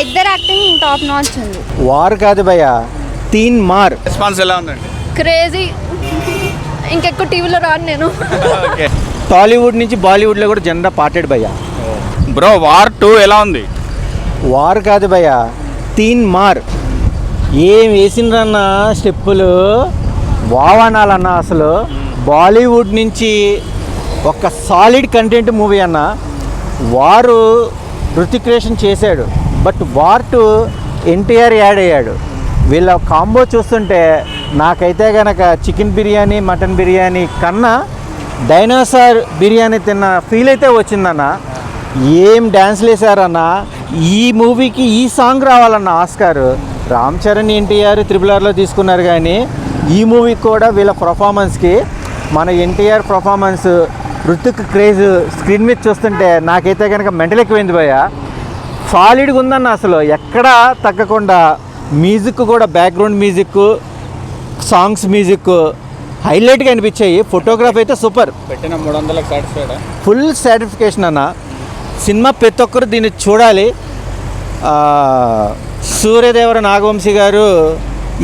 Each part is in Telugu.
ఇద్దరు యాక్టింగ్ టాప్ నాచ్ ఉంది. వార్ కాదు భయ్య, తీన్ మార్. రెస్పాన్స్ ఎలా ఉందండి? క్రేజీ. ఇంకెక్కువ టీవీలో రాను నేను. ఓకే. టాలీవుడ్ నుంచి బాలీవుడ్లో కూడా జెండా పాటాడు భయ్య. బ్రో వార్ 2 ఎలా ఉంది? వార్ కాదు భయ్య, తీన్ మార్. ఏం వేసిండ్రన్న స్టెప్పులు, వావనాలన్న. అసలు బాలీవుడ్ నుంచి ఒక సాలిడ్ కంటెంట్ మూవీ అన్న. వారు హృతిక్ రోషన్ చేశాడు, బట్ వార్ 2 ఎన్టీఆర్ యాడ్ అయ్యాడు. వీళ్ళ కాంబో చూస్తుంటే నాకైతే కనుక చికెన్ బిర్యానీ మటన్ బిర్యానీ కన్నా డైనోసార్ బిర్యానీ తిన్న ఫీల్ అయితే వచ్చిందన్న. ఏం డ్యాన్స్లు వేసారన్న. ఈ మూవీకి ఈ సాంగ్ రావాలన్న ఆస్కార్. రామ్ చరణ్ ఎన్టీఆర్ RRRలో తీసుకున్నారు, కానీ ఈ మూవీకి కూడా వీళ్ళ పర్ఫార్మెన్స్కి మన NTR performance, Hrithik craze screen మీద చూస్తుంటే నాకైతే కనుక మెంటల్ ఎక్కువైంది భయ్య. సాలిడ్గా ఉందన్న, అసలు ఎక్కడా తగ్గకుండా. మ్యూజిక్ కూడా బ్యాక్గ్రౌండ్ మ్యూజిక్, సాంగ్స్ మ్యూజిక్ హైలైట్గా అనిపించాయి. ఫోటోగ్రఫీ అయితే సూపర్. పెట్టిన 300లకు సాటిస్ఫైడా? ఫుల్ సాటిస్ఫికేషన్ అన్న. సినిమా ప్రతి ఒక్కరు దీన్ని చూడాలి. సూర్యదేవర నాగవంశీ గారు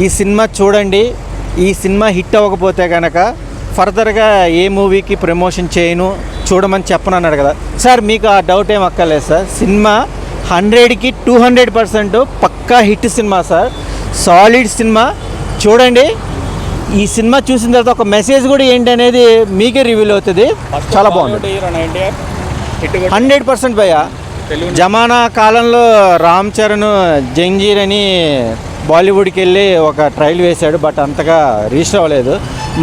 ఈ సినిమా చూడండి. ఈ సినిమా హిట్ అవ్వకపోతే కనుక ఫర్దర్గా ఏ మూవీకి ప్రమోషన్ చేయను, చూడమని చెప్పనన్నాడు కదా సార్. మీకు ఆ డౌట్ ఏం అక్కర్లేదు సార్. సినిమా 100కి 200% పక్కా hit cinema sir. Solid cinema చూడండి. ఈ సినిమా చూసిన తర్వాత ఒక మెసేజ్ కూడా ఏంటి అనేది మీకే రివీల్ అవుతుంది. చాలా బాగుంది. 100% భయ్య. జమానా కాలంలో రామ్ చరణ్ జంజీర్ అని బాలీవుడ్కి వెళ్ళి ఒక ట్రయల్ వేశాడు, బట్ అంతగా రీచ్ అవ్వలేదు.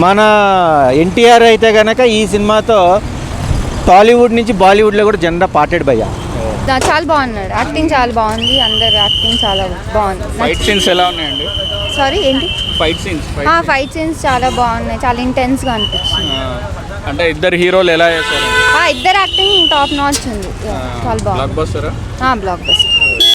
మన ఎన్టీఆర్ అయితే కనుక ఈ సినిమాతో టాలీవుడ్ నుంచి బాలీవుడ్లో కూడా జెండా పాటాడు భయ్య. చాలా బాగున్నాడు, యాక్టింగ్ చాలా బాగుంది. అందరు యాక్టింగ్ చాలా బాగుంది. ఫైట్ సీన్స్ ఎలా ఉన్నాయండి? సారీ ఏంటి? ఫైట్ సీన్స్ ఫైట్ సీన్స్ చాలా బాగున్నాయి, చాలా ఇంటెన్స్గా అనిపించింది. అంటే ఇద్దరు హీరోలు ఎలా చేశారు? ఇద్దరు యాక్టింగ్ టాప్ నాచ్ ఉంది. చాలా బాగుంది. Block buster. Block buster.